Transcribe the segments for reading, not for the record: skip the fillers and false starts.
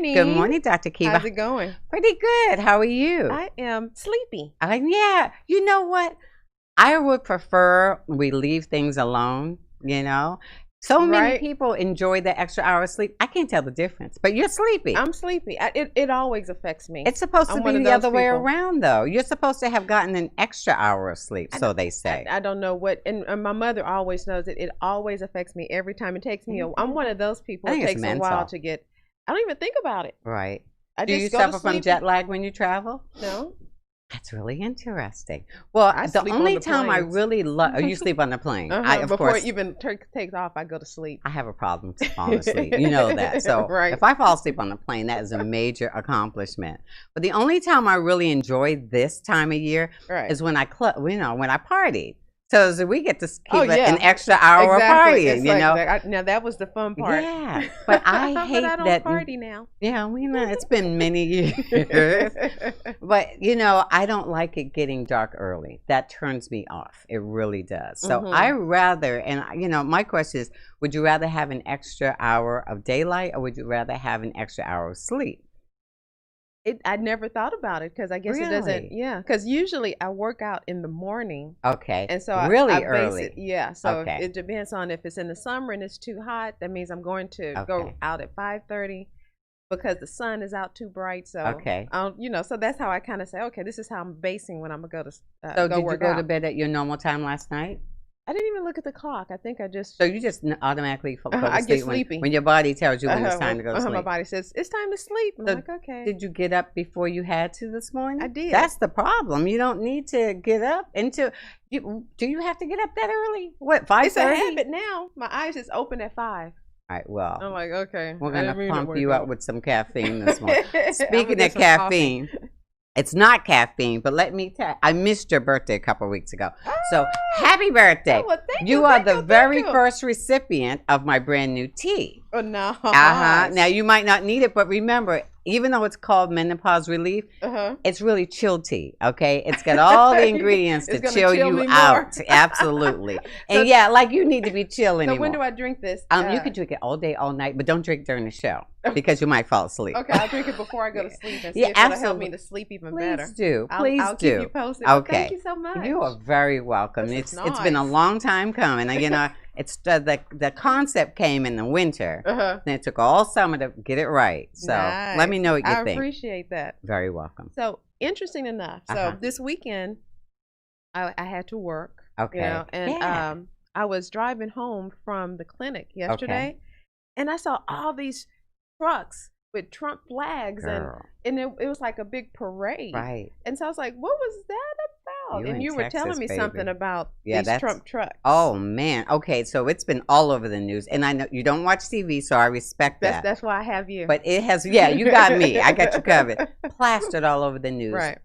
Good morning, Dr. How's Kiva. it going? Pretty good. How are you? I am sleepy. Yeah. You know what? I would prefer we leave things alone, you know? So many Right? people enjoy the extra hour of sleep. I can't tell the difference, but you're sleepy. I'm sleepy. It always affects me. It's supposed to I'm be one of the those other way people. around, though. You're supposed to have gotten an extra hour of sleep, I so don't, they say. I don't know what, and my mother always knows it. It always affects me every time. It takes me. I'm one of those people. I It think it's takes a while mental. to get. I don't even think about it. Right. I Do just you go to suffer from sleep. jet lag when you travel? No, That's really interesting. Well, I the sleep on only the time I planes. really love, oh, you sleep on the plane. Of Before course, it even takes off, I go to sleep. I have a problem falling asleep. You know that. So Right. if I fall asleep on the plane, that is a major accomplishment. But the only time I really enjoy this time of year Right. is when I when I partied. So we get to keep Oh, yeah. an extra hour of Exactly. partying, It's you like know? now that was the fun part. Yeah. But I hate but I don't that. party now. Yeah, it's been many years. But, I don't like it getting dark early. That turns me off. It really does. So I rather, and, my question is, would you rather have an extra hour of daylight or would you rather have an extra hour of sleep? I never thought about it because I guess it doesn't. Really? Yeah, because usually I work out in the morning, Okay. and so Really I base early. it. Yeah, so Okay. it depends on if it's in the summer and it's too hot. That means I'm going to go Okay. out at 5:30 because the sun is out too bright. So Okay. so that's how I kind of say, okay, this is how I'm basing when I'm gonna go to So go did you work go out. to bed at your normal time last night? I didn't even look at the clock. I think I just So you just automatically go to I get sleep sleepy. when your body tells you when it's time to go to my sleep. body says it's time to sleep. I'm So like, okay. Did you get up before you had to this morning? I did. That's the problem. You don't need to get up until do you have to get up that early? What, 5:30? It's a habit now. My eyes is open at 5. All right, well, I'm like, okay. we're I going didn't mean to to pump wake you up up. with some caffeine this morning. I'm Speaking gonna of get some coffee. caffeine, it's not caffeine, but let me tell you, I missed your birthday a couple of weeks ago. So happy birthday. Oh, well, thank You you, are thank the you, thank very you. first recipient of my brand new tea. Oh, no. Now you might not need it, but remember, even though it's called menopause relief, it's really chill tea. Okay, it's got all the ingredients to It's gonna chill chill you me more. out. Absolutely, and like you need to be chill So anymore. when do I drink this? You can drink it all day, all night, but don't drink during the show because you might fall asleep. Okay, I'll drink it before I go to sleep and see Yeah, if it'll help absolutely. me to sleep even Please better. do. I'll do. keep you posted. Well, Okay. thank you so much. You are very welcome. This is It's been a nice. long time coming. And, it's the concept came in the winter, and it took all summer to get it right. So let me know what you I think. appreciate that. Very welcome. So interesting enough. So Uh-huh. this weekend, I had to work. Okay. And Yeah. I was driving home from the clinic yesterday, and I saw all these trucks with Trump flags, Girl. and it was like a big parade. Right. And so I was like, "What was that about?" You And in you were Texas, telling me baby. something about Yeah, these that's- Trump trucks. Oh man. Okay. So it's been all over the news, and I know you don't watch TV, so I respect that. That's why I have you. But it has, yeah, you got me. I got you covered. Plastered all over the news. Right.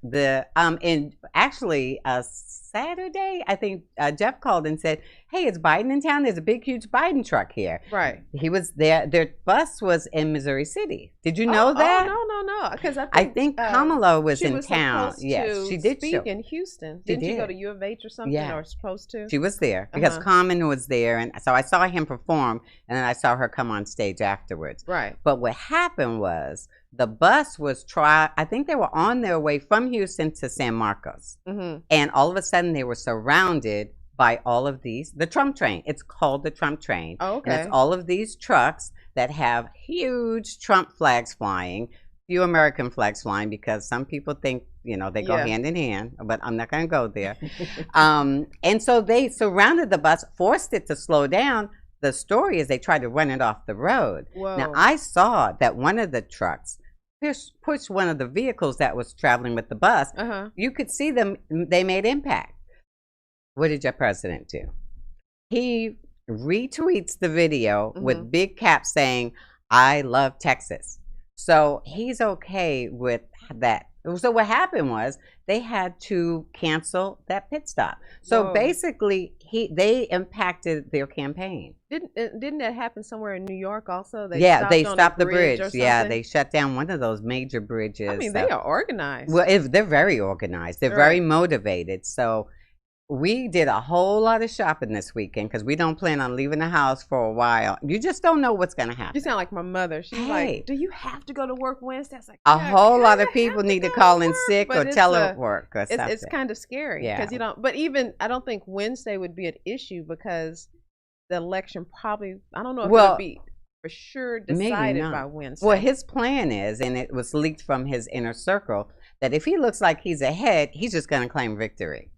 And actually, Saturday, I think Jeff called and said, "Hey, is Biden in town? There's a big, huge Biden truck here." Right. He was there. Their bus was in Missouri City. Did you know that? Oh, no. Because I think Kamala was she in was town. supposed Yes, to she did speak show. in Houston. She Didn't she go did. to U of H or something? Yeah. Or supposed to? She was there because Common was there, and so I saw him perform, and then I saw her come on stage afterwards. Right. But what happened was the bus was I think they were on their way from Houston to San Marcos, and all of a sudden they were surrounded by all of the Trump train. It's called the Trump train. Oh, And okay. it's all of these trucks that have huge Trump flags flying, few American flags flying, because some people think, they go Yeah. hand in hand, but I'm not going to go there. And so they surrounded the bus, forced it to slow down. The story is they tried to run it off the road. Whoa. Now, I saw that one of the trucks pushed one of the vehicles that was traveling with the bus. You could see them, they made impact. What did your president do? He retweets the video with big caps saying, "I love Texas." So he's okay with that. So what happened was they had to cancel that pit stop. So Whoa. basically, they impacted their campaign. Didn't that happen somewhere in New York also? They on stopped a the bridge. or Yeah, something? they shut down one of those major bridges. I mean, they are organized. Well, they're very organized. They're very motivated. So We did a whole lot of shopping this weekend because we don't plan on leaving the house for a while. You just don't know what's going to happen. You sound like my mother. She's like, "Do you have to go to work Wednesday?" I was like, a whole lot of people need to call in sick or telework or something. It's kind of scary because you don't. But even I don't think Wednesday would be an issue because the election probably, I don't know if it would be for sure decided by Wednesday. Well, his plan is, and it was leaked from his inner circle, that if he looks like he's ahead, he's just going to claim victory.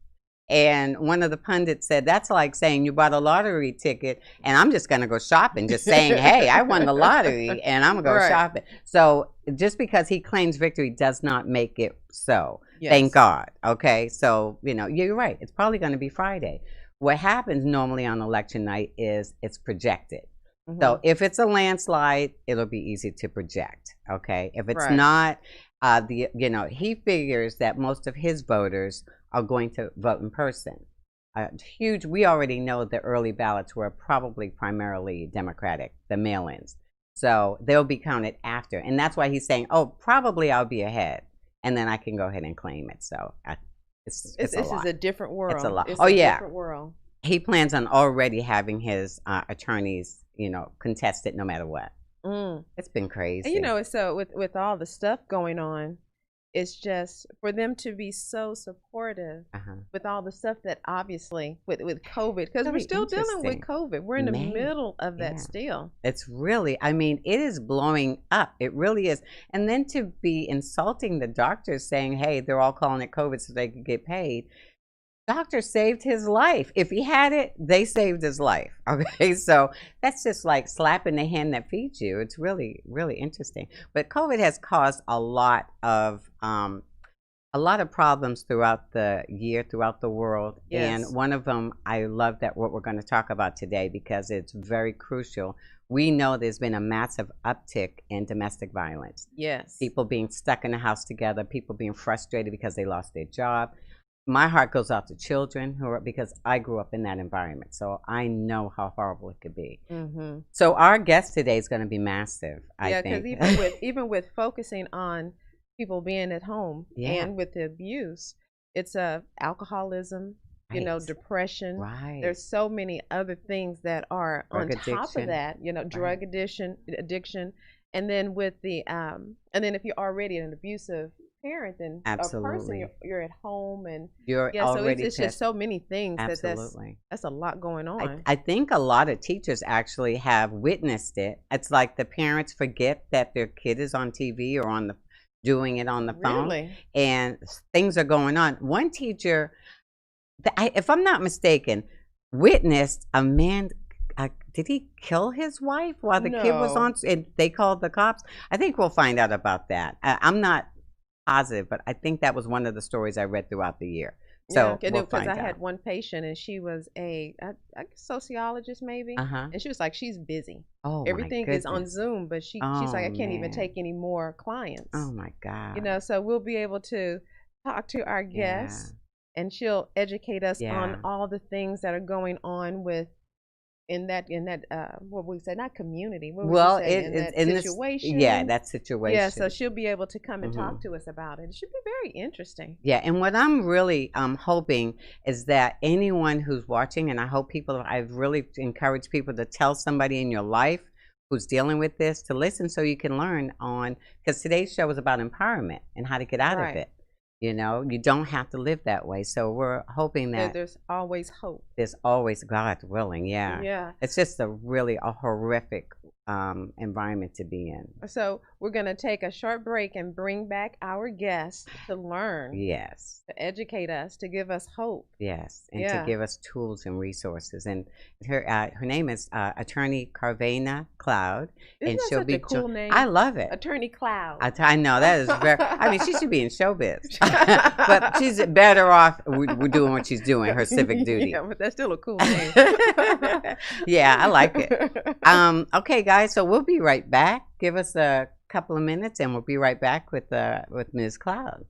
And one of the pundits said, that's like saying you bought a lottery ticket and I'm just going to go shopping, just saying, hey, I won the lottery and I'm going to go shopping. So just because he claims victory does not make it so. Yes. Thank God. Okay. So, you're right. It's probably going to be Friday. What happens normally on election night is it's projected. Mm-hmm. So if it's a landslide, it'll be easy to project. Okay. If it's not, he figures that most of his voters are going to vote in person. We already know the early ballots were probably primarily Democratic, the mail-ins. So they'll be counted after. And that's why he's saying, probably I'll be ahead. And then I can go ahead and claim it. So it's this is a different world. It's a lot. It's a different world. He plans on already having his attorneys, contest it no matter what. It's been crazy. And so with all the stuff going on, it's just for them to be so supportive with all the stuff that obviously with COVID, because we're still dealing with COVID. We're in the middle of that still. It's really, it is blowing up. It really is. And then to be insulting the doctors saying, hey, they're all calling it COVID so they could get paid. Doctor saved his life. If he had it, they saved his life. Okay, so that's just like slapping the hand that feeds you. It's really, really interesting. But COVID has caused a lot of problems throughout the year, throughout the world. Yes. And one of them, I love that what we're going to talk about today because it's very crucial. We know there's been a massive uptick in domestic violence. Yes. People being stuck in the house together, people being frustrated because they lost their job. My heart goes out to children because I grew up in that environment, so I know how horrible it could be. Mm-hmm. So our guest today is going to be massive. I think. Because even with focusing on people being at home and with the abuse, it's alcoholism, depression. Right. There's so many other things that are on top of that. Drug addiction, and then with the and then if you're already an abusive parent and a person, you're at home and so it's just so many things. Absolutely. That's a lot going on. I think a lot of teachers actually have witnessed it. It's like the parents forget that their kid is on TV or doing it on the phone. Really? And things are going on. One teacher, if I'm not mistaken, witnessed a man. Did he kill his wife while the kid was on? And they called the cops. I think we'll find out about that. I'm not positive, but I think that was one of the stories I read throughout the year. So because I had one patient and she was a sociologist maybe, and she was like, she's busy. Oh, everything is on Zoom, but she's like, I can't even take any more clients. Oh my God. So we'll be able to talk to our guest, and she'll educate us on all the things that are going on in that what we say, not community. What in that situation. That situation. Yeah, so she'll be able to come and talk to us about it. It should be very interesting. Yeah, and what I'm really hoping is that anyone who's watching, and I hope I've really encouraged people to tell somebody in your life who's dealing with this to listen so you can learn because today's show is about empowerment and how to get out of it. You don't have to live that way. So we're hoping that there's always hope. There's always, God willing. Yeah. Yeah. It's just a horrific environment to be in. So we're going to take a short break and bring back our guest to learn. Yes. To educate us, to give us hope. Yes. And to give us tools and resources. And her name is Attorney Carvana Cloud. Isn't that such a cool name? I love it. Attorney Cloud. I know. That is very, she should be in showbiz. But she's better off doing what she's doing, her civic duty. Yeah, but that's still a cool name. Yeah, I like it. Okay, guys, so we'll be right back. Give us a couple of minutes and we'll be right back with Ms. Cloud.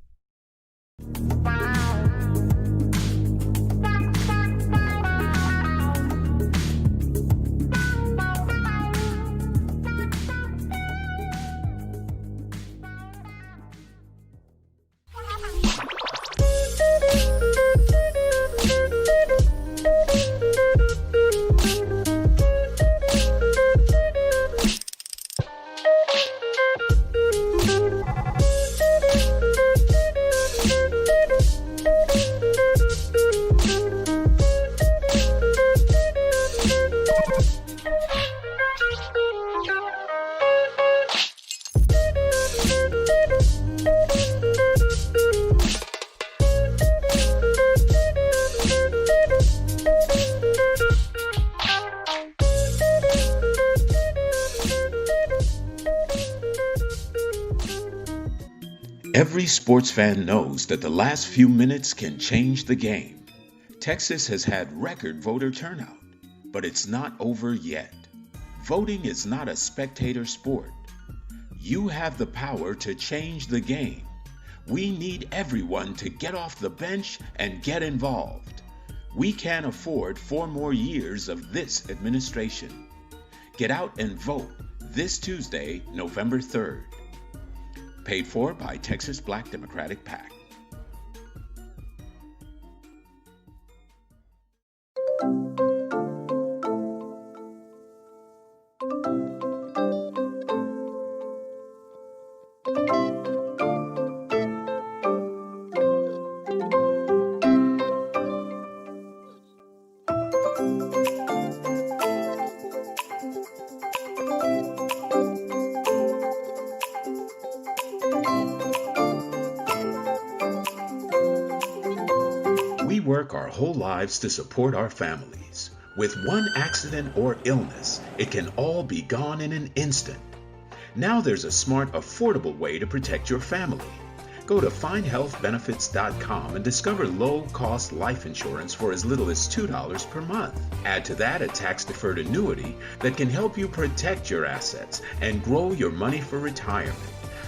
Every sports fan knows that the last few minutes can change the game. Texas has had record voter turnout, but it's not over yet. Voting is not a spectator sport. You have the power to change the game. We need everyone to get off the bench and get involved. We can't afford 4 more years of this administration. Get out and vote this Tuesday, November 3rd. Paid for by Texas Black Democratic PAC. We work our whole lives to support our families. With one accident or illness, it can all be gone in an instant. Now there's a smart, affordable way to protect your family. Go to findhealthbenefits.com and discover low-cost life insurance for as little as $2 per month. Add to that a tax-deferred annuity that can help you protect your assets and grow your money for retirement.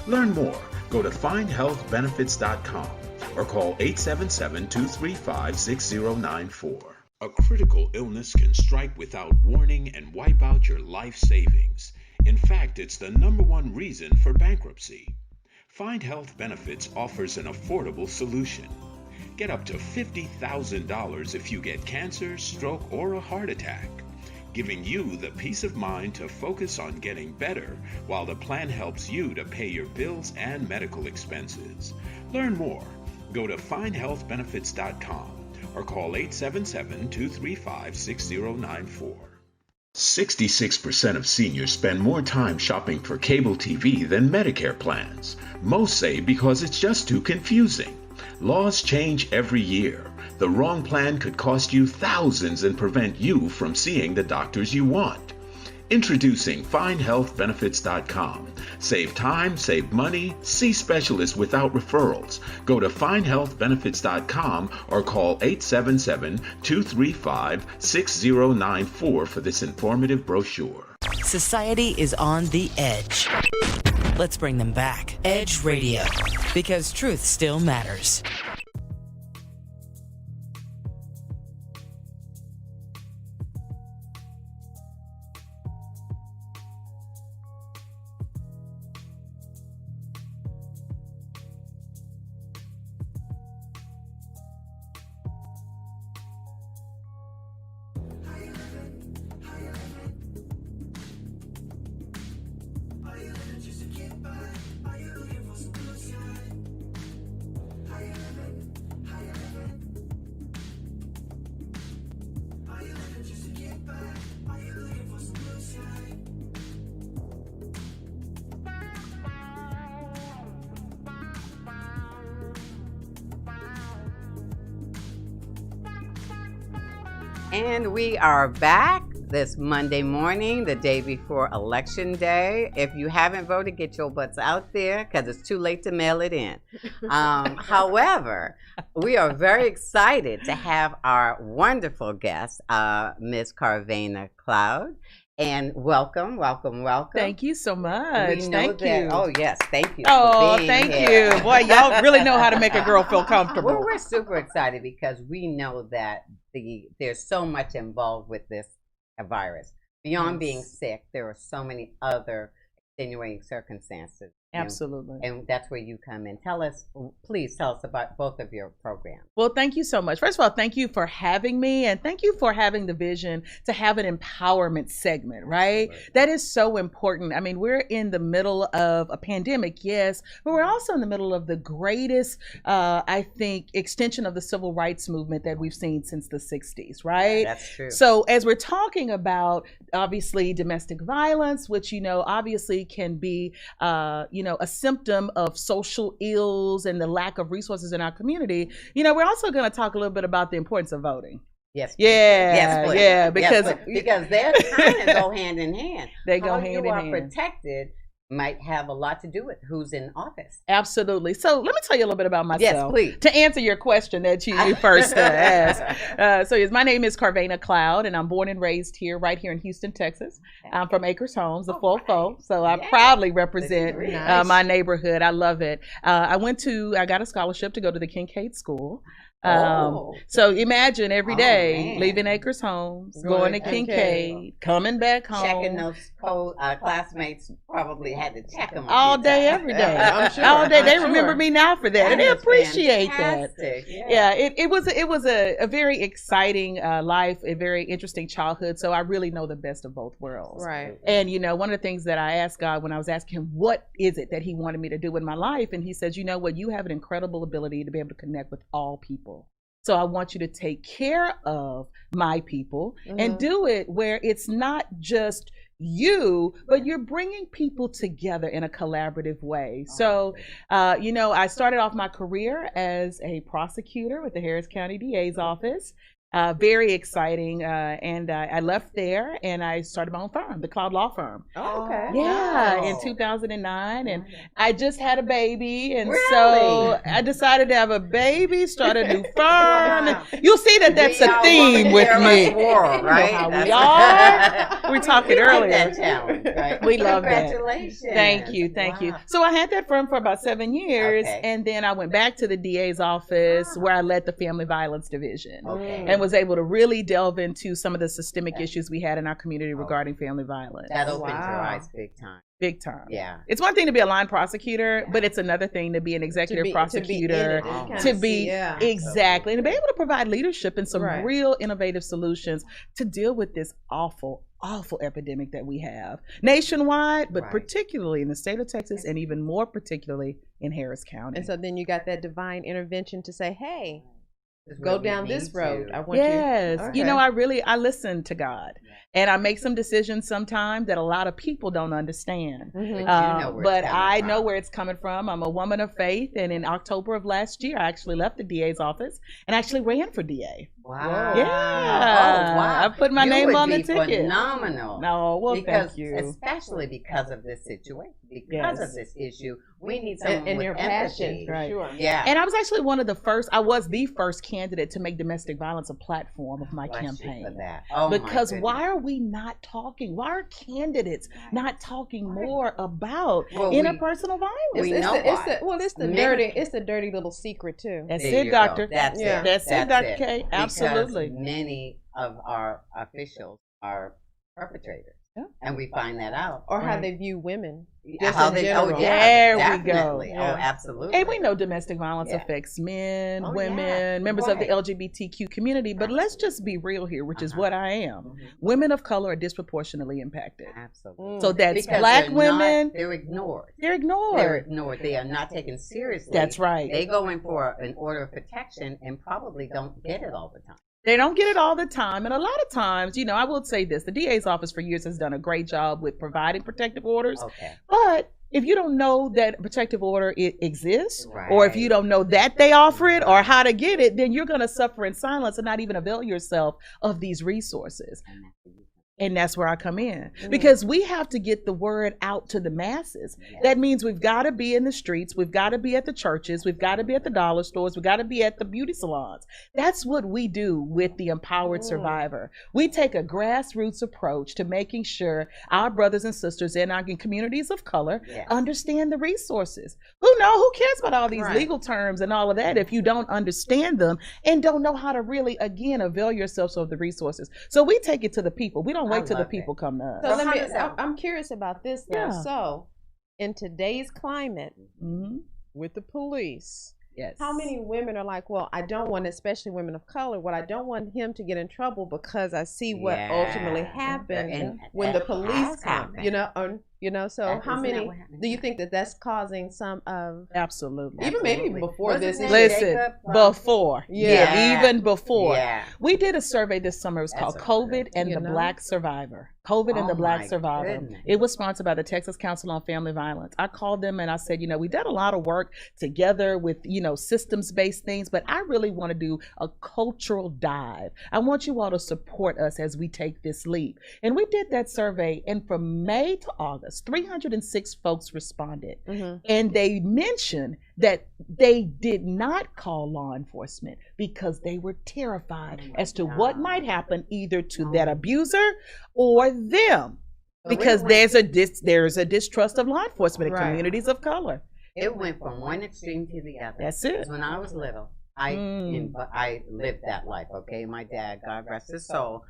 Learn more. Go to findhealthbenefits.com or call 877-235-6094. A critical illness can strike without warning and wipe out your life savings. In fact, it's the #1 reason for bankruptcy. Find Health Benefits offers an affordable solution. Get up to $50,000 if you get cancer, stroke, or a heart attack, giving you the peace of mind to focus on getting better while the plan helps you to pay your bills and medical expenses. Learn more. Go to findhealthbenefits.com or call 877-235-6094. 66% of seniors spend more time shopping for cable TV than Medicare plans. Most say because it's just too confusing. Laws change every year. The wrong plan could cost you thousands and prevent you from seeing the doctors you want. Introducing FindHealthBenefits.com. Save time, save money, see specialists without referrals. Go to FindHealthBenefits.com or call 877-235-6094 for this informative brochure. Society is on the edge. Let's bring them back. Edge Radio, because truth still matters. And we are back this Monday morning, the day before Election Day. If you haven't voted, get your butts out there because it's too late to mail it in. However, we are very excited to have our wonderful guest, Ms. Carvana Cloud. And welcome. Thank you so much. Thank you. Oh, yes. Thank you. Oh, thank you. Boy, y'all really know how to make a girl feel comfortable. Well, we're super excited because we know that there's so much involved with this virus. Beyond being sick, there are so many other extenuating circumstances. Absolutely. And that's where you come in. Please tell us about both of your programs. Well, thank you so much. First of all, thank you for having me, and thank you for having the vision to have an empowerment segment, right? That is so important. I mean, we're in the middle of a pandemic, yes, but we're also in the middle of the greatest, I think, extension of the civil rights movement that we've seen since the 60s, right? Yeah, that's true. So as we're talking about, obviously, domestic violence, which, obviously can be, a symptom of social ills and the lack of resources in our community, we're also going to talk a little bit about the importance of voting. Yes. Please. Yeah. Yes, please. Yeah. Because they're kind of go hand in hand. They go hand in hand. You are protected might have a lot to do with who's in office. Absolutely. So let me tell you a little bit about myself. Yes, please. To answer your question that you first asked. My name is Carvana Cloud, and I'm born and raised right here in Houston, Texas. I'm from Acres Homes, the full folk. So I proudly represent my neighborhood. I love it. I got a scholarship to go to the Kincaid School. So imagine every day leaving Acres Homes, going to Kincaid, coming back home. Checking those classmates probably had to check them all day, every day. I'm sure. All day. They remember me now for that, and they appreciate that. Yeah, it was a very exciting life, a very interesting childhood. So I really know the best of both worlds. Right. And one of the things that I asked God when I was asking him, what is it that he wanted me to do in my life? And he says, you know what, you have an incredible ability to be able to connect with all people. So I want you to take care of my people and do it where it's not just you, but you're bringing people together in a collaborative way. So, I started off my career as a prosecutor with the Harris County DA's office. Very exciting. And I left there and I started my own firm, the Cloud Law Firm. Oh, okay. Yeah, in 2009. And I just had a baby. And so I decided to have a baby, start a new firm. And you'll see that that's a theme with me. Right? How we are. We were talking earlier. That challenge, right? We love that. Congratulations. Thank you. So I had that firm for about 7 years. And then I went back to the DA's office where I led the Family Violence Division. And was able to really delve into some of the systemic issues we had in our community regarding family violence. That opened your eyes big time. Big time. Yeah. It's one thing to be a line prosecutor, but it's another thing to be an executive prosecutor. Exactly. And to be able to provide leadership and some real innovative solutions to deal with this awful epidemic that we have nationwide, but particularly in the state of Texas and even more particularly in Harris County. And so then you got that divine intervention to say, hey, go down this road. I want you. I listen to God, and I make some decisions sometimes that a lot of people don't understand. But I know where it's coming from. I'm a woman of faith, and in October of last year, I actually left the DA's office and actually ran for DA. Wow. Yeah. Oh, wow. I put my name on the ticket. Phenomenal. No, well, thank you. Especially because of this situation, because of this issue, we need someone and with your empathy. passion, for sure. Yeah. And I was actually I was the first candidate to make domestic violence a platform of my campaign. For that. Because why are we not talking? Why are candidates not talking more about interpersonal violence? It's the dirty little secret too. That's it, doctor. That's it. That's it, Dr. K. Absolutely. Because many of our officials are perpetrators. And we find that out. Or how they view women. How they, there we go. Oh, absolutely. And we know domestic violence affects men, women, members of the LGBTQ community. But let's just be real here, which is what I am. Women of color are disproportionately impacted. Absolutely. So that's because Black women. They're ignored. They're ignored. They are not taken seriously. That's right. They go in for an order of protection and probably don't get it all the time. They don't get it all the time. And a lot of times, I will say this, the DA's office for years has done a great job with providing protective orders. But if you don't know that protective order exists, or if you don't know that they offer it or how to get it, then you're going to suffer in silence and not even avail yourself of these resources. And that's where I come in, because we have to get the word out to the masses. That means we've got to be in the streets. We've got to be at the churches. We've got to be at the dollar stores. We've got to be at the beauty salons. That's what we do with the Empowered Survivor. We take a grassroots approach to making sure our brothers and sisters in our communities of color understand the resources. Who cares about all these legal terms and all of that if you don't understand them and don't know how to really, again, avail yourselves of the resources. So we take it to the people. We don't wait till the people come to us. So I'm curious about this though. So in today's climate with the police, how many women are like, well, I don't want, especially women of color, I don't want him to get in trouble because I see what ultimately happened when the police come, so how many do you think that's causing some of? Absolutely. Even maybe before this. Listen, before. Even before. We did a survey this summer. It was called COVID and the Black Survivor. COVID and the Black Survivor. Goodness. It was sponsored by the Texas Council on Family Violence. I called them and I said, we've done a lot of work together with, systems-based things, but I really want to do a cultural dive. I want you all to support us as we take this leap. And we did that survey, and from May to August, 306 folks responded. Mm-hmm. And they mentioned that they did not call law enforcement because they were terrified as to what might happen either to that abuser or them, because there's a distrust of law enforcement in communities of color. It went from one extreme to the other. That's it. When I was little, I lived that life. Okay, my dad, God rest his soul,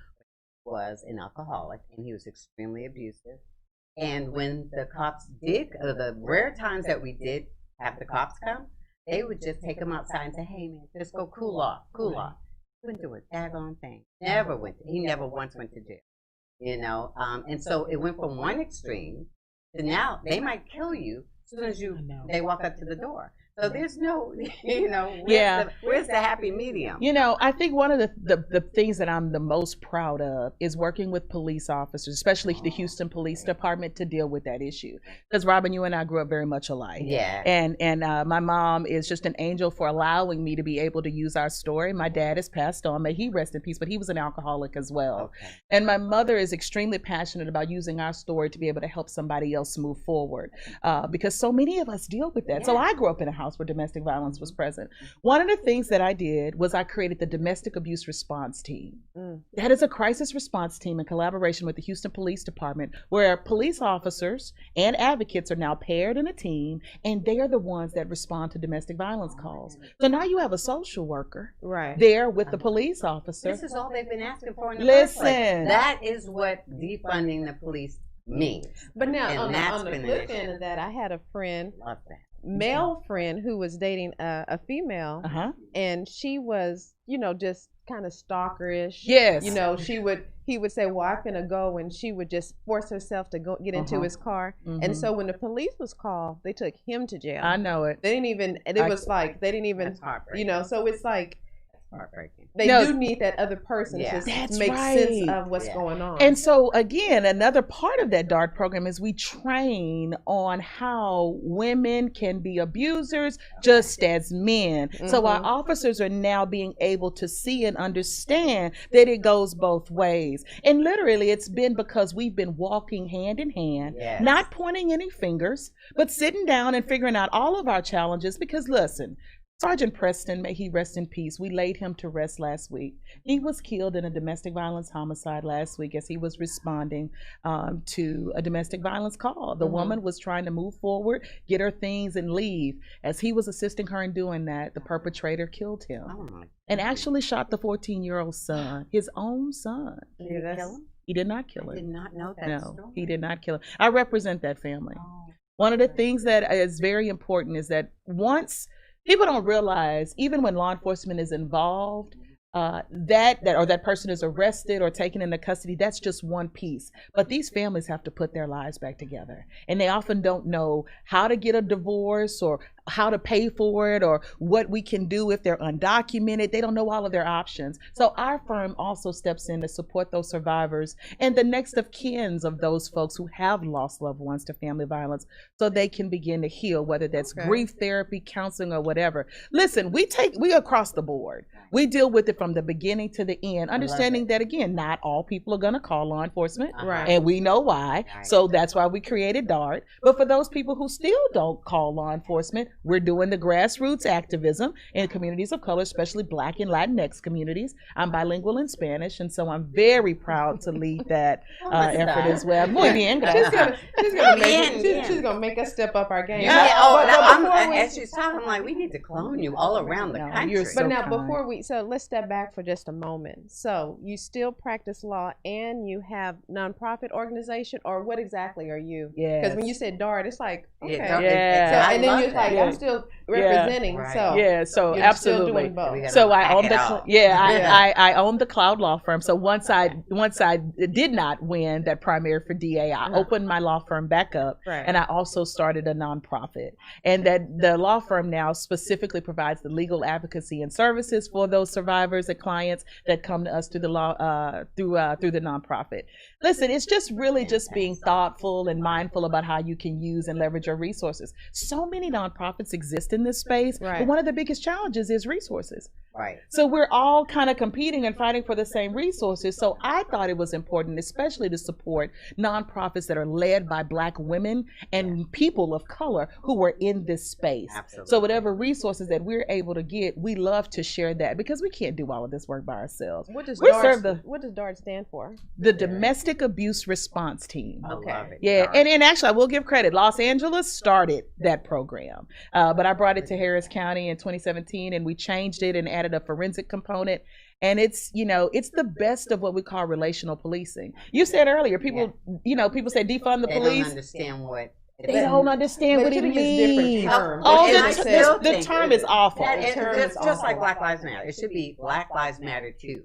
was an alcoholic, and he was extremely abusive. And when the cops did, the rare times that we did have the cops come, they would just take him outside and say, "Hey man, just go cool off." Wouldn't do a daggone thing. He never once went to jail. And so it went from one extreme to now they might kill you as soon as they walk up to the door. So there's no, where's the happy medium? I think one of the things that I'm the most proud of is working with police officers, especially the Houston Police Department, to deal with that issue. Because Robin, you and I grew up very much alike. Yeah. And my mom is just an angel for allowing me to be able to use our story. My dad has passed on, may he rest in peace, but he was an alcoholic as well. Okay. And my mother is extremely passionate about using our story to be able to help somebody else move forward, because so many of us deal with that. Yeah. So I grew up in a house where domestic violence was present. One of the things that I did was I created the Domestic Abuse Response Team. That is a crisis response team in collaboration with the Houston Police Department, where police officers and advocates are now paired in a team, and they are the ones that respond to domestic violence calls. So now you have a social worker there with the police officer. This is all they've been asking for in the first place. That is what defunding the police means. But now on the flip end of that, I had a friend, male friend, who was dating a female, and she was, just kind of stalkerish. Yes. He would say, "Well, I'm gonna go," and she would just force herself to go get into his car. And so when the police was called, they took him to jail. I know it. They didn't even, and it was like they didn't even, so it's like. Heartbreaking. They do need that other person to make sense of what's going on. And so again, another part of that DART program is we train on how women can be abusers just as men. So our officers are now being able to see and understand that it goes both ways. And literally it's been because we've been walking hand in hand, not pointing any fingers, but sitting down and figuring out all of our challenges. Because listen, Sergeant Preston, may he rest in peace, we laid him to rest last week. He was killed in a domestic violence homicide last week as he was responding to a domestic violence call. The woman was trying to move forward, get her things, and leave. As he was assisting her in doing that, the perpetrator killed him and actually shot the 14-year-old son, his own son. Did he kill him? He did not kill him. I did not know that. No, story. He did not kill him. I represent that family. One of the things that is very important is that once people don't realize, even when law enforcement is involved, that person is arrested or taken into custody, that's just one piece. But these families have to put their lives back together. And they often don't know how to get a divorce or how to pay for it or what we can do if they're undocumented. They don't know all of their options. So our firm also steps in to support those survivors and the next of kins of those folks who have lost loved ones to family violence, so they can begin to heal, whether that's grief therapy, counseling, or whatever. Listen, we across the board. We deal with it from the beginning to the end, understanding that, again, not all people are going to call law enforcement, and we know why. So that's why we created DART. But for those people who still don't call law enforcement, we're doing the grassroots activism in communities of color, especially Black and Latinx communities. I'm bilingual in Spanish, and so I'm very proud to lead that effort as well. Muy bien, she's gonna make us step up our game. As she's talking, I'm like, we need to clone you all around the country. But now, so let's step back for just a moment. So you still practice law and you have nonprofit organization, or what exactly are you? Because when you said DART, it's like, okay. And then you're like, I'm still representing. Yeah. So so you're absolutely. still doing both. So I own I own the Cloud Law Firm. So once I did not win that primary for DA, I opened my law firm back up, and I also started a nonprofit. And that the law firm now specifically provides the legal advocacy and services for those survivors and clients that come to us through the law through the nonprofit. Listen, it's just really just being thoughtful and mindful about how you can use and leverage your resources. So many nonprofits exist in this space, but one of the biggest challenges is resources. Right. So we're all kind of competing and fighting for the same resources. So I thought it was important, especially to support nonprofits that are led by Black women and people of color who are in this space. Absolutely. So whatever resources that we're able to get, we love to share that because we can't do all of this work by ourselves. What does DART stand for? The Domestic Abuse Response Team. Okay. Yeah, and actually I will give credit. Los Angeles started that program, but I brought it to Harris County in 2017, and we changed it and added a forensic component. And it's, it's the best of what we call relational policing. You said earlier, people say defund the police. They don't understand what. They don't understand what it means. The term is awful. It's just like Black Lives Matter. It should be Black Lives Matter too.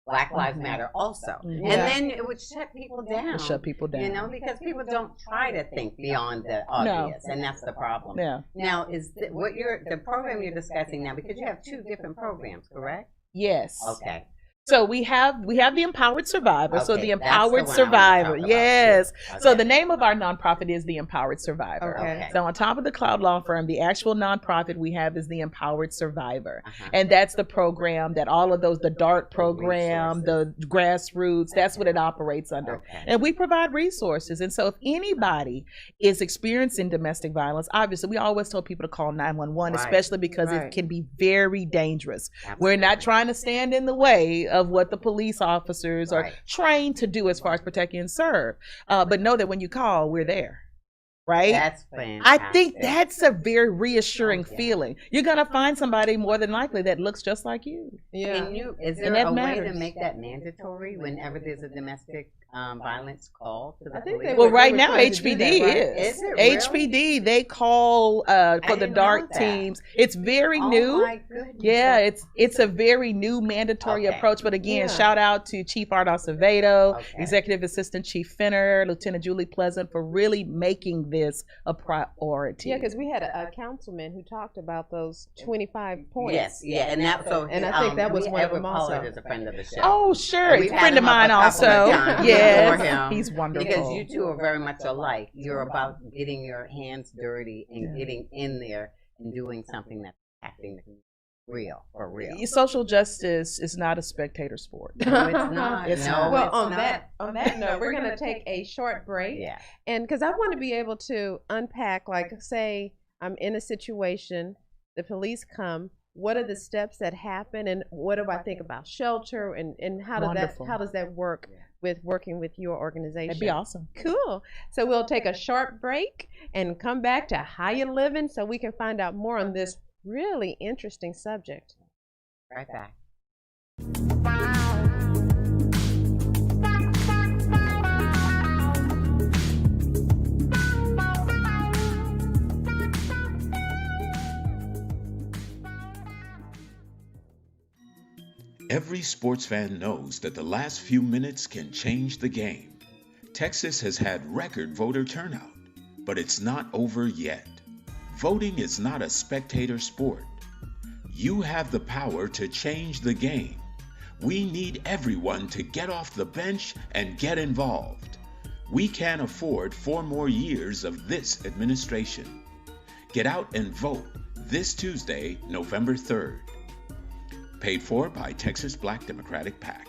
Black Lives Matter also. And then it would shut people down. Because people don't try to think beyond the obvious, and that's the problem. Yeah. Now, is the program you're discussing now, because you have two different programs, correct? Yes. Okay. So we have the Empowered Survivor. Okay, so the Empowered Survivor, yes. Okay. So the name of our nonprofit is the Empowered Survivor. Okay. So on top of the Cloud Law Firm, the actual nonprofit we have is the Empowered Survivor, and that's the program that all of those, the DART program, the grassroots, that's what it operates under. Okay. And we provide resources. And so if anybody is experiencing domestic violence, obviously we always tell people to call 911, especially because it can be very dangerous. Absolutely. We're not trying to stand in the way of what the police officers are trained to do as far as protect and serve. But know that when you call, we're there. Right? That's fantastic. I think that's a very reassuring feeling. You're going to find somebody more than likely that looks just like you. Yeah. Is there a way to make that mandatory whenever there's a domestic violence call to the police? Well, right now HPD is. HPD, they call for the DART teams. It's very new. My goodness. Yeah, it's a very new mandatory approach. But again, shout out to Chief Art Acevedo, Executive Assistant Chief Finner, Lieutenant Julie Pleasant for really making this a priority. Yeah, because we had a councilman who talked about those 25 points. Yes, and I think that was one of them also. Is a friend of the show. Oh, sure, a friend of mine also. Yes, he's wonderful. Because you two are very much alike. You're about getting your hands dirty and getting in there and doing something that's acting real, for real. Social justice is not a spectator sport. No, it's not. Well, on that note, we're going to take a short break. Yeah. And because I want to be able to unpack, like, say I'm in a situation, the police come. What are the steps that happen, and what do I think about shelter, and how does that work with working with your organization? That'd be awesome. Cool. So we'll take a short break and come back to How You Livin' so we can find out more on this really interesting subject. Right back. Every sports fan knows that the last few minutes can change the game. Texas has had record voter turnout, but it's not over yet. Voting is not a spectator sport. You have the power to change the game. We need everyone to get off the bench and get involved. We can't afford 4 more years of this administration. Get out and vote this Tuesday, November 3rd. Paid for by Texas Black Democratic PAC.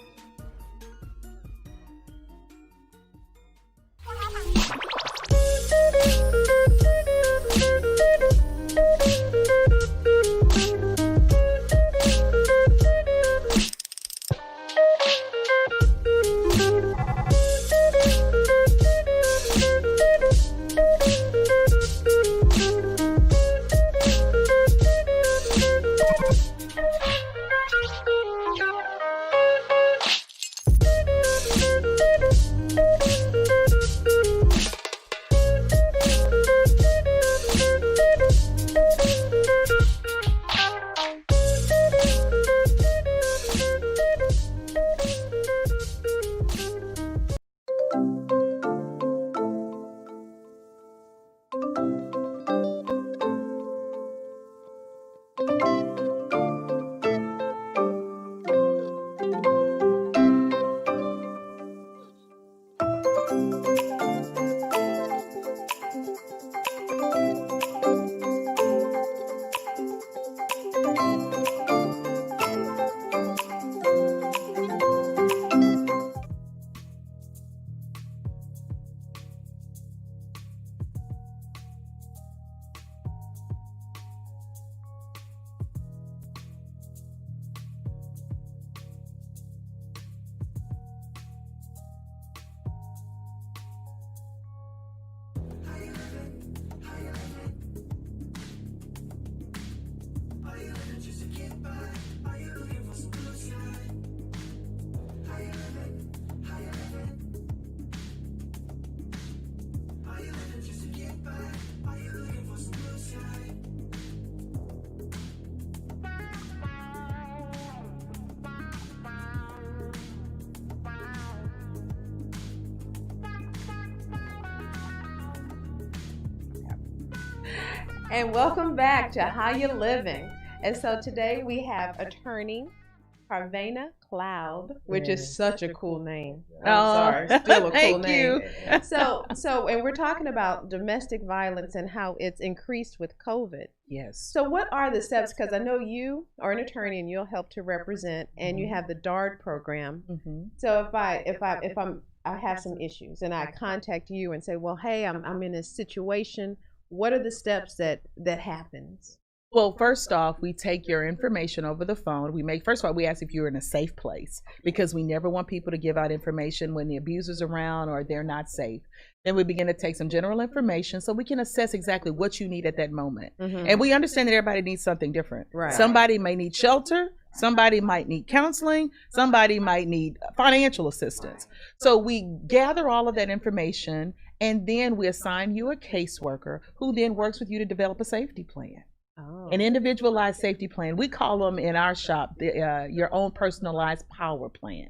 And welcome back to How You Living. And so today we have attorney Parvena Cloud, which is such a cool name. I'm sorry, still a cool name. And we're talking about domestic violence and how it's increased with COVID. Yes. So what are the steps? Because I know you are an attorney and you'll help to represent, and you have the DARD program. Mm-hmm. So if I have some issues and I contact you and say, well, hey, I'm in this situation. What are the steps that happens? Well, first off, we take your information over the phone. First of all, we ask if you're in a safe place, because we never want people to give out information when the abuser's around or they're not safe. Then we begin to take some general information so we can assess exactly what you need at that moment. Mm-hmm. And we understand that everybody needs something different. Right. Somebody may need shelter. Somebody might need counseling. Somebody might need financial assistance. So we gather all of that information, and then we assign you a caseworker who then works with you to develop a safety plan. An individualized safety plan. We call them in our shop your own personalized power plan,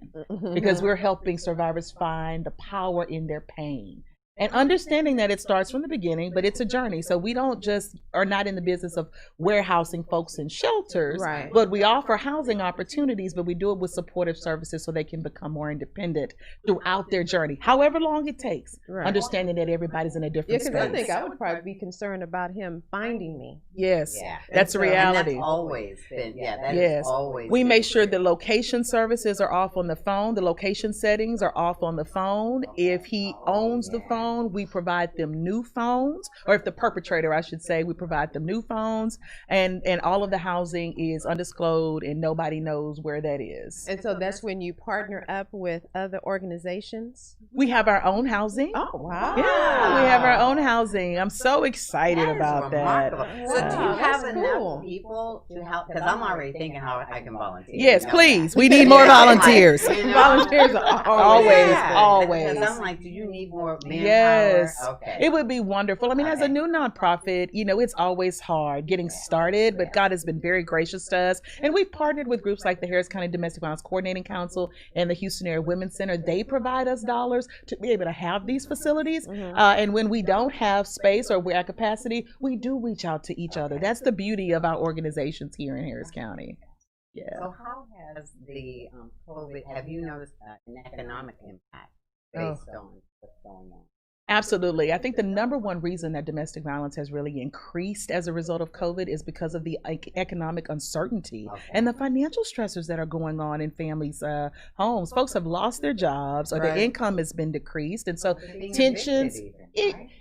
because we're helping survivors find the power in their pain. And understanding that it starts from the beginning, but it's a journey. So we are not in the business of warehousing folks in shelters, right, but we offer housing opportunities, but we do it with supportive services so they can become more independent throughout their journey, however long it takes, right, understanding that everybody's in a different space. Yeah, because I think I would probably be concerned about him finding me. Yes, that's a reality. And that's always been, is always we make sure the location services are off on the phone. The location settings are off on the phone. If he owns the phone, we provide them new phones, or if the perpetrator, I should say, we provide them new phones, and all of the housing is undisclosed and nobody knows where that is. And so that's when you partner up with other organizations? We have our own housing. Oh, wow. Yeah, we have our own housing. I'm so excited about that. So do you have enough people to help? Because I'm already thinking how I can volunteer. Yes, please. We need more volunteers. Volunteers are always. Because I'm like, do you need more manpower? Yes. Okay. It would be wonderful. I mean, as a new nonprofit, it's always hard getting started, but God has been very gracious to us. And we've partnered with groups like the Harris County Domestic Violence Coordinating Council and the Houston Area Women's Center. They provide us dollars to be able to have these facilities. Mm-hmm. And when we don't have space or we're at capacity, we do reach out to each other. That's the beauty of our organizations here in Harris County. Yeah. So how has the COVID, have you noticed an economic impact based on what's going on? Absolutely. I think the number one reason that domestic violence has really increased as a result of COVID is because of the economic uncertainty and the financial stressors that are going on in families' homes. Folks have lost their jobs, or their income has been decreased. And so tensions,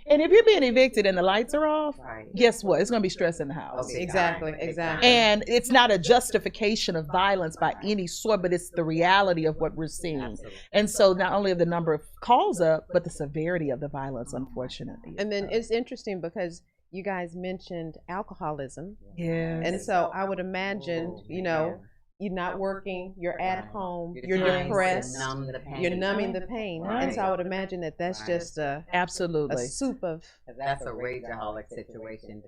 and if you're being evicted and the lights are off, guess what? It's going to be stress in the house. Exactly. And it's not a justification of violence by any sort, but it's the reality of what we're seeing. Absolutely. And so not only are the number of calls up, but the severity of the violence, unfortunately. And then it's interesting because you guys mentioned alcoholism. Yes. And so I would imagine, you're not working, you're at home, you're depressed, you're numbing the pain. Right. And so I would imagine that that's just absolutely a soup of. That's a rageaholic situation.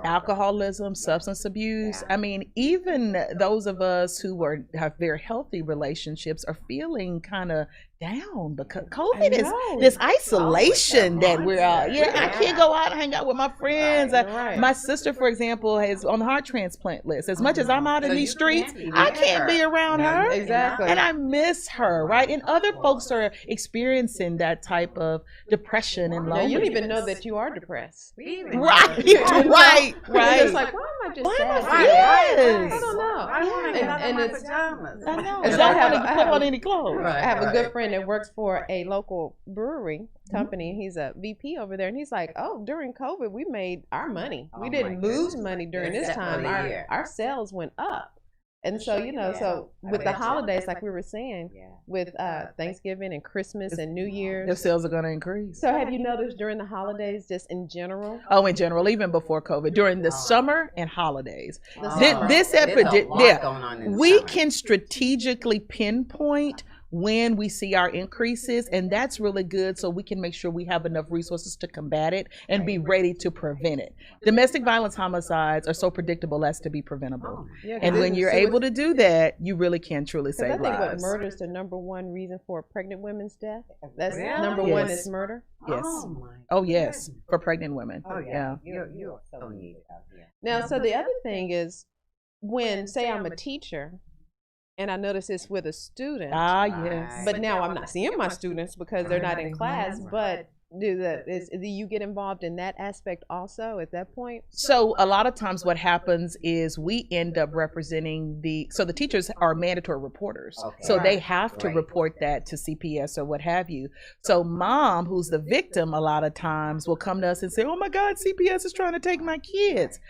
Alcoholism, substance abuse. I mean, even those of us who have very healthy relationships are feeling kind of down because COVID is this isolation that we're I can't go out and hang out with my friends. My sister, for example, is on the heart transplant list. As much as I'm out in these streets, I can't be around her. Exactly. And I miss her, right? And other folks are experiencing that type of depression and loneliness. You don't even know that you are depressed. Right. It's like, why am I just sad? Yes. I don't know. And it's pajamas. I know. It's not having to put on any clothes. I have a good friend that works for a local brewery company, and he's a VP over there, and he's like, oh, during COVID we made our money. We didn't lose money during this time. Our sales went up. And so, so with the holidays, like we were saying, with Thanksgiving and Christmas and New Year's, the sales are going to increase. So have you noticed during the holidays, just in general? Oh, in general, even before COVID, during the summer and holidays. We can strategically pinpoint when we see our increases, and that's really good, so we can make sure we have enough resources to combat it and be ready to prevent it. Domestic violence homicides are so predictable as to be preventable. And when you're able to do that, you really can truly save lives. I think murder is the number one reason for pregnant women's death. That's number one is murder. Yes. Oh yes, for pregnant women. Oh yeah. You're so needed out here. Now, so the other thing is, when say I'm a teacher, and I notice it's with a student. Yes. But now I'm not seeing my students because they're not in class. But do you get involved in that aspect also at that point? So a lot of times what happens is we end up representing the teachers are mandatory reporters. Okay. So they have to report that to CPS or what have you. So mom, who's the victim, a lot of times will come to us and say, oh my God, CPS is trying to take my kids.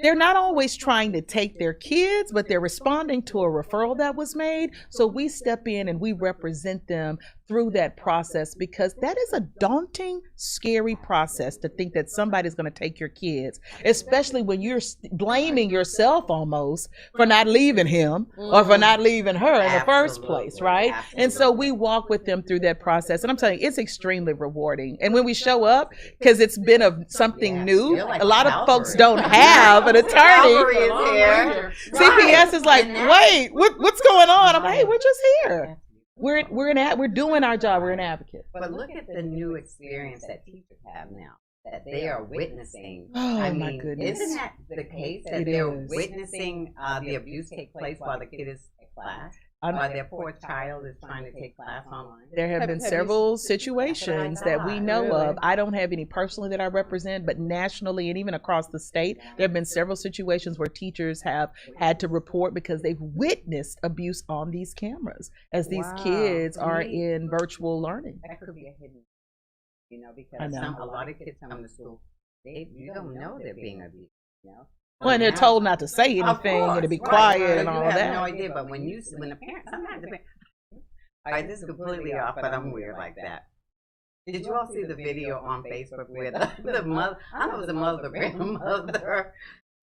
They're not always trying to take their kids, but they're responding to a referral that was made. So we step in and we represent them through that process, because that is a daunting, scary process to think that somebody's going to take your kids, especially when you're blaming yourself almost for not leaving him or for not leaving her in the first place, right? And so we walk with them through that process. And I'm telling you, it's extremely rewarding. And when we show up, because it's been something new, a lot of folks don't have an attorney. CPS is like, wait, what's going on? I'm like, hey, we're just here. We're doing our job. We're an advocate. But look at the new experience that teachers have now, that they are witnessing. Oh, my goodness. Isn't that the case, that they're witnessing the abuse take place while the kid is in class? Or their poor child is trying to take class online? There have been several situations that we know of. I don't have any personally that I represent, but nationally and even across the state, there have been several situations where teachers have had to report because they've witnessed abuse on these cameras as these kids are in virtual learning. That could be a hidden, because a lot of kids come to school, you don't know they're being abused, Well, and they're told not to say anything and to be quiet and all that. You have no idea, but when the parents, sometimes the parents, all right, this is completely off, but I'm weird like that. Did you all see the video on Facebook where the mother, I don't know if it was the mother or grandmother,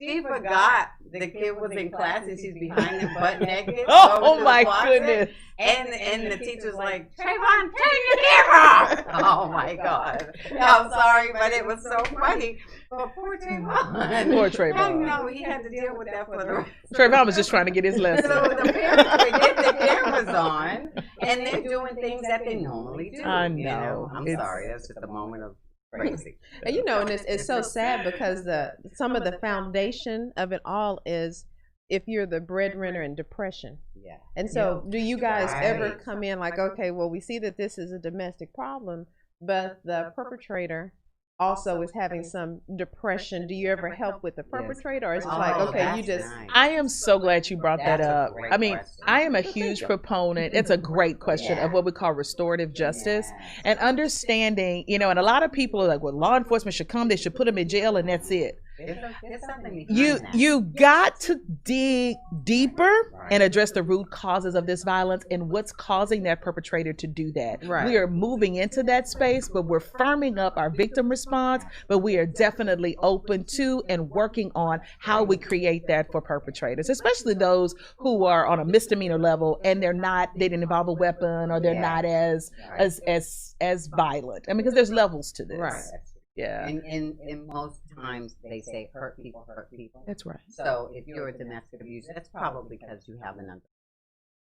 she forgot the kid was in class and she's behind him butt naked. Oh my goodness. And the teacher's like, Trayvon, turn your camera off. Oh my God. I'm sorry, but it was so funny. But poor Trayvon. Poor Trayvon. I know, he had to deal with that for the rest. Trayvon was just trying to get his lesson. So the parents forget the camera's on and they're doing things that they normally do. I know. I'm sorry, that's just a moment of crazy. And and it's so sad because some of the foundation of it all is if you're the breadwinner in depression. Yeah. And so do you guys ever come in like, okay, well, we see that this is a domestic problem, but the perpetrator also is having some depression. Do you ever help with the perpetrator, or is it like, okay, you just... I am so glad you brought that up. I mean, I am a huge proponent. It's a great question of what we call restorative justice and understanding, and a lot of people are like, well, law enforcement should come, they should put them in jail and that's it. You got to dig deeper and address the root causes of this violence and what's causing that perpetrator to do that. We are moving into that space, but we're firming up our victim response, but we are definitely open to and working on how we create that for perpetrators, especially those who are on a misdemeanor level and they didn't involve a weapon or they're not as violent. I mean, because there's levels to this. Right. Yeah. And most times they say hurt people hurt people. That's right. So if you're a domestic abuser, that's probably because you have an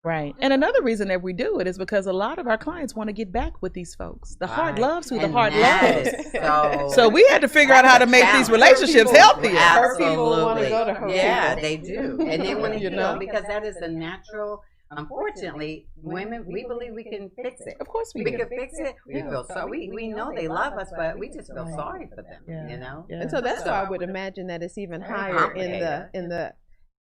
Right. And another reason that we do it is because a lot of our clients want to get back with these folks. The heart loves who the heart loves. So we had to figure out how to make these relationships healthier. Her people want to go to her. Yeah, they do. And they want to heal because that is a natural. Unfortunately, women, we believe we can fix it. Of course we can fix it. We feel sorry. We know they love us, but we just feel sorry for them. You know. Yeah. And so that's why I would imagine that it's even higher in the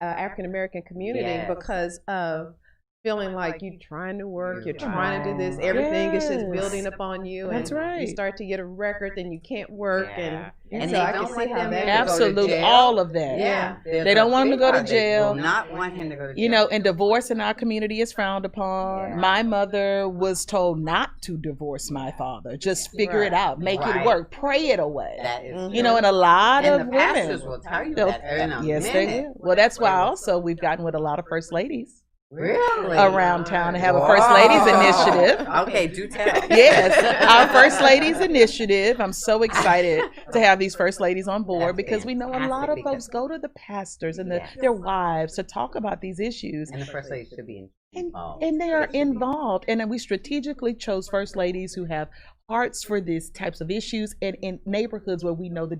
African American community because of feeling like you're trying to work, you're trying to do this, everything is just building upon you. That's right. You start to get a record, then you can't work, and so I can see how that absolutely all of that. Yeah, they don't want him to go to jail. They will not want him to go to jail. You know, and divorce in our community is frowned upon. Yeah. My mother was told not to divorce my father. Just figure it out, make it work, pray it away. That is you know, and a lot of the women pastors will tell you that. Yes, they will. Well, that's why also we've gotten with a lot of first ladies. Really? Around town to have a First Ladies Initiative. Okay, do tell. Yes, our First Ladies Initiative. I'm so excited to have these First Ladies on board because we know a lot of folks go to the pastors and their wives to talk about these issues. And the First Ladies should be involved. And they are involved. And then we strategically chose First Ladies who have hearts for these types of issues and in neighborhoods where we know the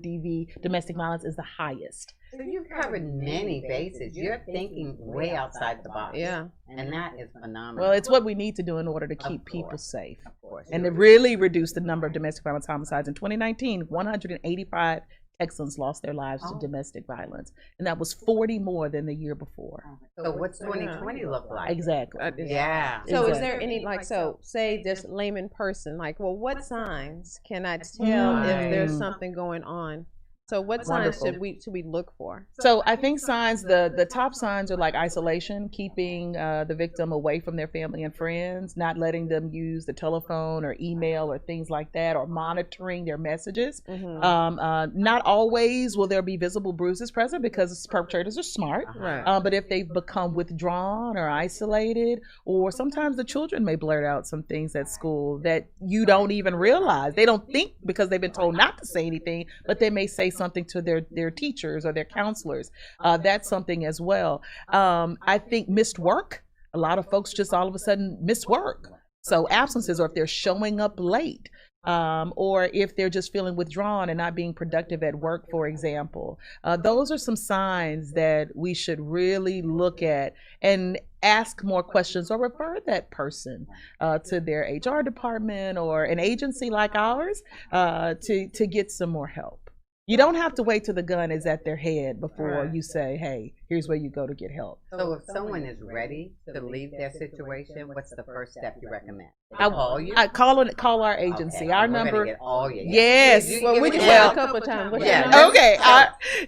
domestic violence is the highest. So you've covered many bases. You're thinking way outside the box. Yeah. And that is phenomenal. Well, it's what we need to do in order to keep people safe. Of course. And to really reduce the number of domestic violence homicides. In 2019, 185 Texans lost their lives to domestic violence. And that was 40 more than the year before. So what's 2020 look like? Exactly. Yeah. So is there any, so say this layman person, well, what signs can I tell if there's something going on? So what signs should we look for? So I think signs, the top signs are like isolation, keeping the victim away from their family and friends, not letting them use the telephone or email or things like that, or monitoring their messages. Not always will there be visible bruises present because perpetrators are smart. But if they've become withdrawn or isolated, or sometimes the children may blurt out some things at school that you don't even realize. They don't think because they've been told not to say anything, but they may say something to their teachers or their counselors. That's something as well. I think missed work. A lot of folks just all of a sudden miss work. So absences, or if they're showing up late, or if they're just feeling withdrawn and not being productive at work, for example. Those are some signs that we should really look at and ask more questions, or refer that person to their HR department or an agency like ours to get some more help. You don't have to wait till the gun is at their head before you say, hey, here's where you go to get help. So if someone is ready to leave their situation, what's the first step you recommend? Call you? I call our agency. Our number. Get all your yes. Well, we just said a couple of times. Okay.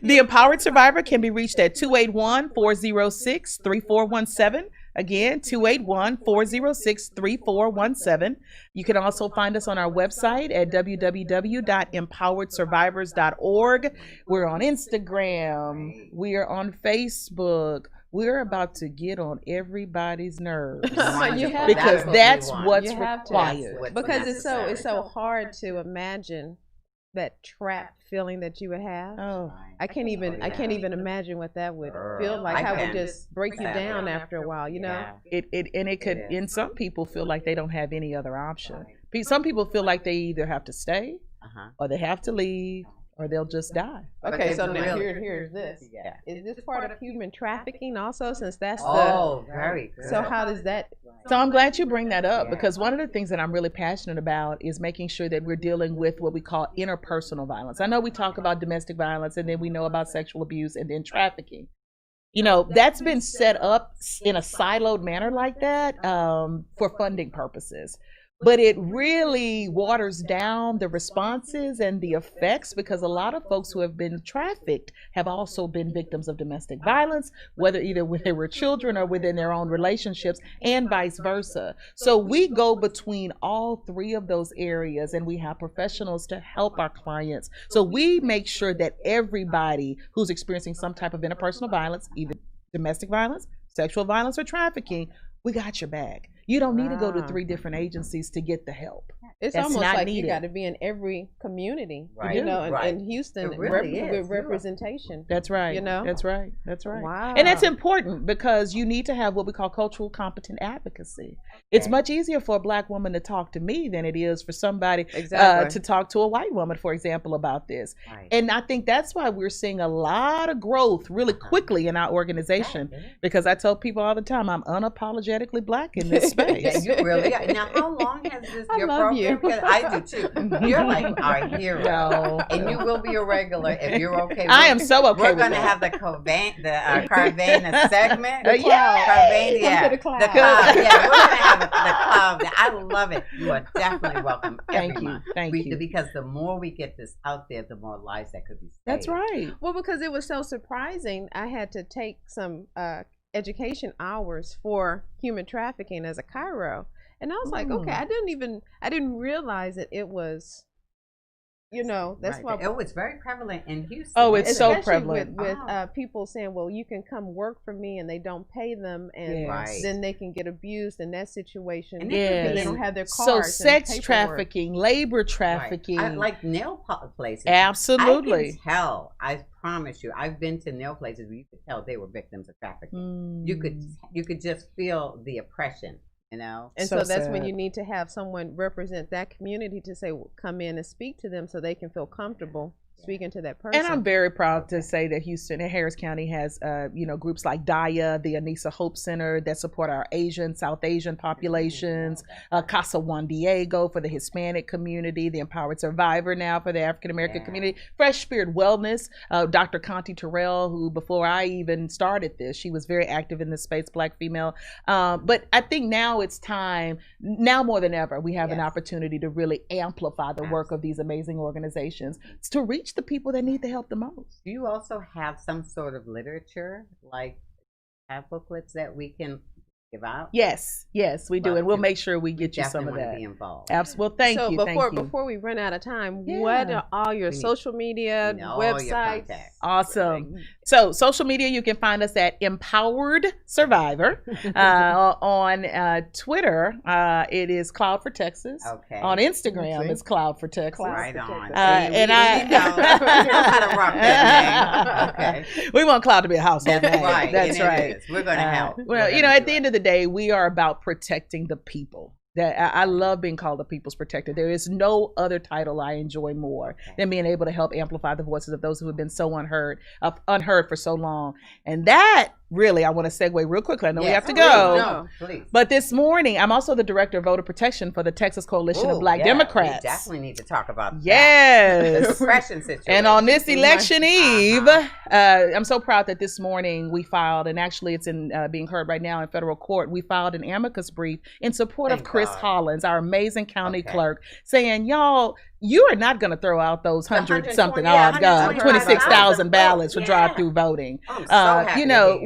The Empowered Survivor can be reached at 281-406-3417. Again, 281-406-3417. You can also find us on our website at www.empoweredsurvivors.org. We're on Instagram. We are on Facebook. We're about to get on everybody's nerves because that's what's required. Because it's so hard to imagine that trapped feeling that you would have. I can't even imagine what that would feel like. How it would just break you down after a while, you know. It could, and some people feel like they don't have any other option. Some people feel like they either have to stay, or they have to leave, or they'll just die. Okay, so now here's this. Is this part of human trafficking also, since that's very good. So how does that? So I'm glad you bring that up, because one of the things that I'm really passionate about is making sure that we're dealing with what we call interpersonal violence. I know we talk about domestic violence, and then we know about sexual abuse, and then trafficking. You know, that's been set up in a siloed manner like that for funding purposes. But it really waters down the responses and the effects, because a lot of folks who have been trafficked have also been victims of domestic violence, whether either when they were children or within their own relationships, and vice versa. So we go between all three of those areas, and we have professionals to help our clients. So we make sure that everybody who's experiencing some type of interpersonal violence, either domestic violence, sexual violence, or trafficking, we got your back. You don't need to go to 3 different agencies to get the help. It's almost like you got to be in every community, you know, in Houston really with representation. That's right. You know, that's right. That's right. Wow. And that's important because you need to have what we call cultural competent advocacy. It's much easier for a Black woman to talk to me than it is for somebody to talk to a white woman, for example, about this. Right. And I think that's why we're seeing a lot of growth really quickly in our organization, because I tell people all the time, I'm unapologetically Black in this space. You really are. Now, how long has this your program? Because I do too. You're like our hero, and you will be a regular if you're okay. I am so okay. We're going to have the Carvana segment. The cloud. Carvana, yeah. The cloud. The cloud. Yeah, we're going to have the cloud. I love it. You are definitely welcome. Thank you. Because the more we get this out there, the more lives that could be saved. That's right. Well, because it was so surprising, I had to take some education hours for human trafficking as a chiro. And I was like, okay, I didn't realize that it was, you know, that's why. Oh, it's very prevalent in Houston. Oh, it's so prevalent. With people saying, well, you can come work for me and they don't pay them and then they can get abused in that situation. And they don't have their cards. So sex trafficking, labor trafficking. I like nail places. Absolutely. I can tell, I promise you, I've been to nail places where you could tell they were victims of trafficking. You could just feel the oppression. You know, and so that's when you need to have someone represent that community to say, come in and speak to them so they can feel comfortable speaking to that person. And I'm very proud to say that Houston and Harris County has, groups like DAIA, the Anissa Hope Center that support our Asian, South Asian populations, Casa Juan Diego for the Hispanic community, the Empowered Survivor now for the African American community, Fresh Spirit Wellness, Dr. Conti Terrell, who before I even started this, she was very active in this space, Black female. But I think now it's time, now more than ever, we have an opportunity to really amplify the work of these amazing organizations to reach the people that need the help the most. Do you also have some sort of literature, like have booklets that we can give out? Yes, we do, and we'll make sure we get you some of that. Be involved. Absolutely. Well, thank you. Before we run out of time, what are all your social media, websites? Awesome. So social media, you can find us at Empowered Survivor. On Twitter, it is Cloud for Texas. Okay. On Instagram, it's Cloud for Texas. Right on. And I know how to rock that name. Okay. We want Cloud to be a household name. Right. That's right. We're going to help. Well, at the end of the day, we are about protecting the people. That I love being called the people's protector. There is no other title I enjoy more than being able to help amplify the voices of those who have been so unheard for so long. And that really, I want to segue real quickly. I know we have to go. Please. But this morning, I'm also the director of voter protection for the Texas Coalition of Black Democrats. We definitely need to talk about that. Yes. The oppression situation. And on this election eve, I'm so proud that this morning we filed, and actually it's being heard right now in federal court, we filed an amicus brief in support of Chris Hollins, our amazing county clerk, saying, y'all, you are not going to throw out those 26,000 ballots for drive-through voting.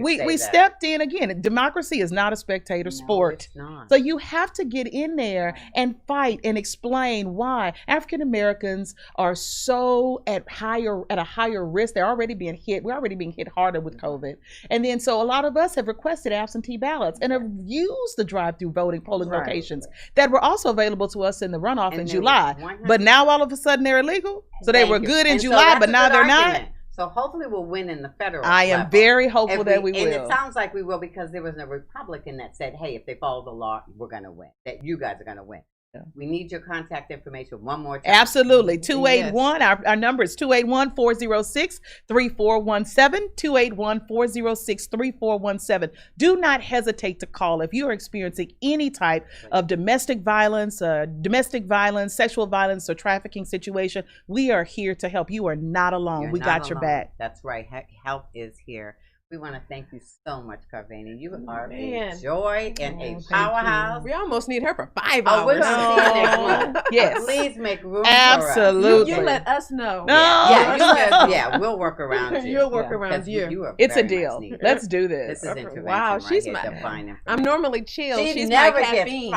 We stepped in again. Democracy is not a spectator sport. So you have to get in there and fight and explain why African Americans are so at a higher risk. They're already being hit. We're already being hit harder with COVID. And then so a lot of us have requested absentee ballots and have used the drive-through polling locations that were also available to us in the runoff in July. But now all of a sudden they're illegal. So they were good in July, but now they're not. So hopefully we'll win in the federal I am level. very hopeful that we will. And it sounds like we will, because there was a Republican that said, hey, if they follow the law, we're going to win. That you guys are going to win. Yeah. We need your contact information one more time. Absolutely. 281. Yes. Our number is 281-406-3417. 281-406-3417. Do not hesitate to call if you are experiencing any type of domestic violence, sexual violence, or trafficking situation. We are here to help. You are not alone. We got your back. That's right. Help is here. We want to thank you so much, Carvana. You are a joy and a powerhouse. We almost need her for 5 hours. We're going to see you next month. Yes. Please make room Absolutely. for us. You let us know. Yeah, we'll work around you. You'll work around you. It's a deal. Let's do this. This is intervention. Wow, she's I'm normally chill. She's never my caffeine.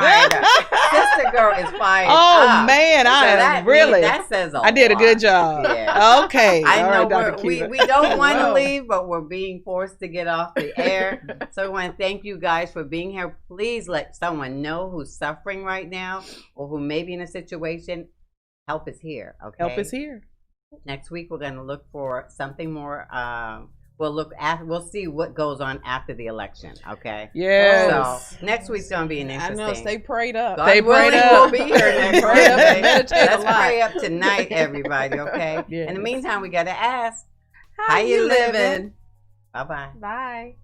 Sister girl is fired up. Man, that says a lot. I did a good job. Yeah. Okay. I know we don't want to leave, but we're being forced forced to get off the air. So I want to thank you guys for being here. Please let someone know who's suffering right now or who may be in a situation. Help is here, okay? Help is here. Next week, we're going to look for something more. We'll see what goes on after the election, okay? Yes. So next week's going to be an interesting. I know, stay prayed up. Stay prayed up. We'll be here next Thursday. Let's pray up tonight, everybody, okay? Yes. In the meantime, we got to ask, how you living? Bye-bye. Bye.